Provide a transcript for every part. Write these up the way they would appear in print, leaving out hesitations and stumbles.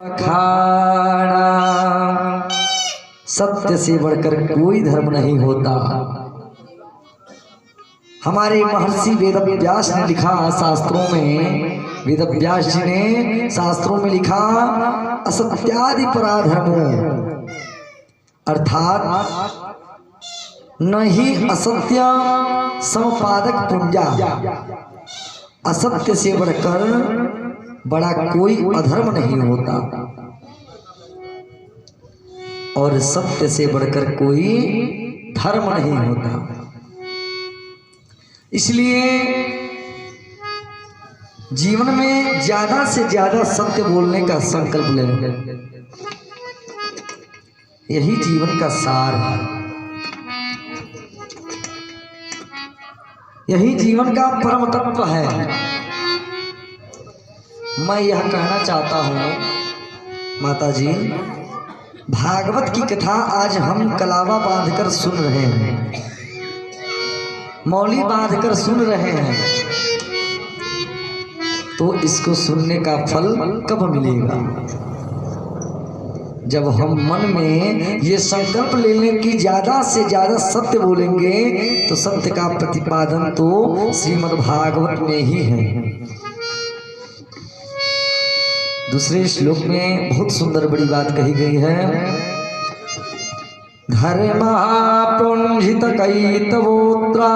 खाना सत्य से बढ़कर कोई धर्म नहीं होता। हमारे महर्षि वेदव्यास ने लिखा शास्त्रों में, वेदव्यास जी ने शास्त्रों में लिखा, असत्यादि पराधर्मो अर्थात नहीं असत्य समपादक पुण्या, असत्य से बढ़कर बड़ा कोई अधर्म नहीं होता और सत्य से बढ़कर कोई धर्म नहीं होता। इसलिए जीवन में ज्यादा से ज्यादा सत्य बोलने का संकल्प लें, यही जीवन का सार है, यही जीवन का परम तत्व है। मैं यह कहना चाहता हूँ माता जी, भागवत की कथा आज हम कलावा बांधकर सुन रहे हैं, मौली बांधकर सुन रहे हैं, तो इसको सुनने का फल कब मिलेगा? जब हम मन में ये संकल्प ले लें कि ज्यादा से ज्यादा सत्य बोलेंगे, तो सत्य का प्रतिपादन तो श्रीमद् भागवत में ही है। दूसरे श्लोक में बहुत सुंदर बड़ी बात कही गई है, घर महापुंजित कैतवोत्रा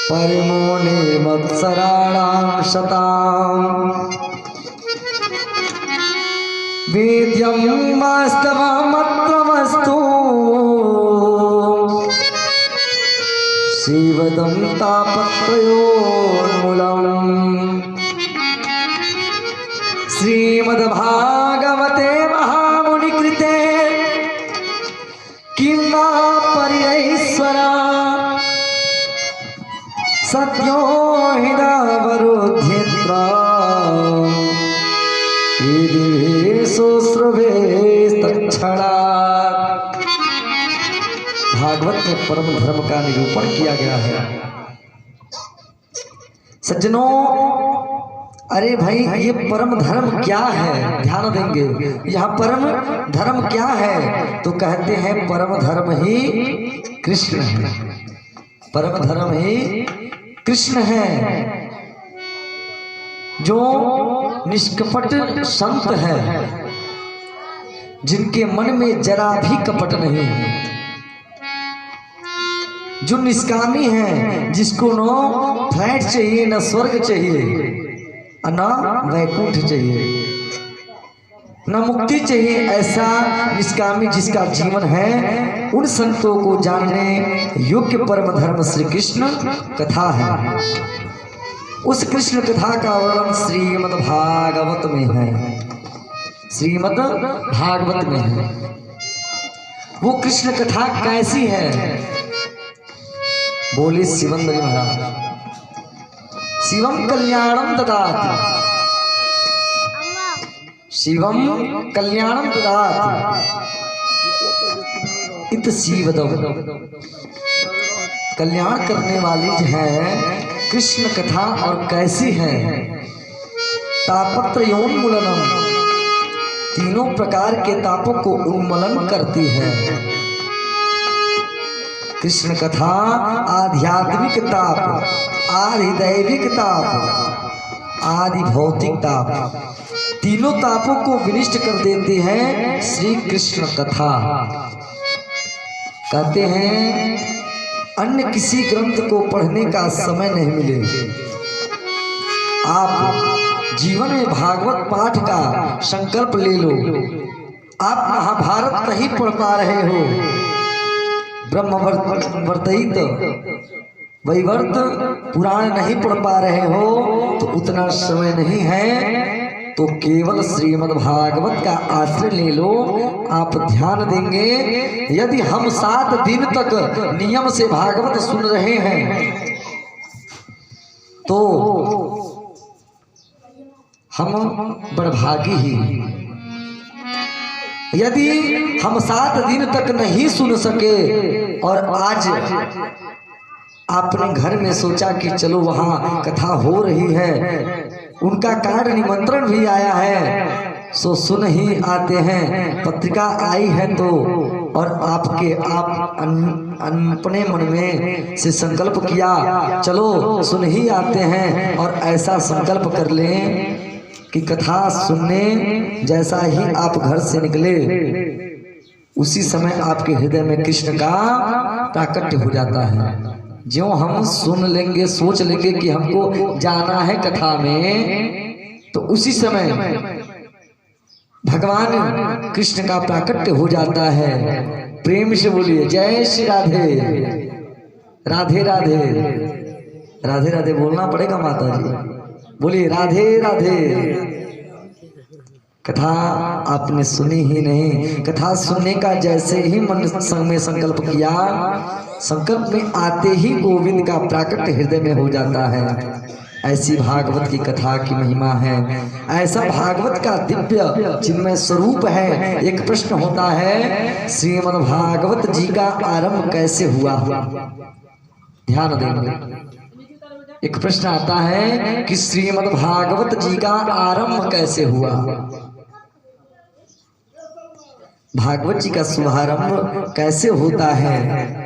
परमो निर्मत्सराणां शताम् वेद्यं वास्तवमत्र वस्तु शिवदं तापत्रयोन्मूलम्। श्रीमद्भागवते महामुनिकृते किं वा पर्यैश्वरा सत्यो हिदावरुध्येत्रा तत्क्षणात्। भागवत में परम धर्म का निरूपण किया गया है। सज्जनों, अरे भाई ये परम धर्म क्या है? ध्यान देंगे, यह परम धर्म क्या है? तो कहते हैं परम धर्म ही कृष्ण है, परम धर्म ही कृष्ण है। जो निष्कपट संत है, जिनके मन में जरा भी कपट नहीं है, जो निष्कामी है, जिसको न फ्लैट चाहिए, न स्वर्ग चाहिए, न वैकुंठ चाहिए, न मुक्ति चाहिए, ऐसा निष्कामी जिसका जीवन है, उन संतों को जानने योग्य परम धर्म श्री कृष्ण कथा है। उस कृष्ण कथा का वर्णन श्रीमद् भागवत में है, श्रीमद् भागवत में है। वो कृष्ण कथा कैसी है? बोले शिवंदरी महाराज, शिवम कल्याणम ददाति, शिवम कल्याणम ददाति इत शिवदम। कल्याण करने वाली जो है कृष्ण कथा, और कैसी है? तापत्रयोन्मूलनम, तीनों प्रकार के तापों को उन्मूलन करती है। कृष्ण कथा आध्यात्मिक ताप, आदि दैविक ताप, आदि भौतिक ताप, तीनों तापों को विनिष्ट कर देती है श्री कृष्ण कथा। कहते हैं अन्य किसी ग्रंथ को पढ़ने का समय नहीं मिले, आप जीवन में भागवत पाठ का संकल्प ले लो। आप महाभारत नहीं पढ़ पा रहे हो, ब्रह्मवर्तित वैवर्त पुराण नहीं पढ़ पा रहे हो, तो उतना समय नहीं है, तो केवल श्रीमद् भागवत का आश्रय ले लो। आप ध्यान देंगे, यदि हम 7 दिन तक नियम से भागवत सुन रहे हैं, तो हम बड़भागी ही। यदि हम 7 दिन तक नहीं सुन सके और आज आपने घर में सोचा कि चलो वहाँ कथा हो रही है उनका कार्ड निमंत्रण भी आया है, सो सुन ही आते हैं। पत्रिका आई है तो और आप अपने मन में से संकल्प किया, चलो सुन ही आते हैं। और ऐसा संकल्प कर लें कि कथा सुनने जैसा ही आप घर से निकले, उसी समय आपके हृदय में कृष्ण का प्राकट्य हो जाता है। ज्यों हम सुन लेंगे, सोच लेंगे कि हमको जाना है कथा में, तो उसी समय भगवान कृष्ण का प्राकट्य हो जाता है। प्रेम से बोलिए जय श्री राधे। राधे राधे राधे राधे बोलना पड़ेगा माता जी, बोलिए राधे राधे। कथा आपने सुनी ही नहीं, कथा सुनने का जैसे ही मन में संकल्प किया, संकल्प में आते ही गोविंद का प्राकट्य हृदय में हो जाता है। ऐसी भागवत की कथा की महिमा है, ऐसा भागवत का दिव्य चिन्मय स्वरूप है। एक प्रश्न होता है, श्रीमद् भागवत जी का आरंभ कैसे हुआ? ध्यान देंगे। एक प्रश्न आता है कि श्रीमद् भागवत जी का आरंभ कैसे हुआ? भागवत जी का शुभारंभ कैसे होता है?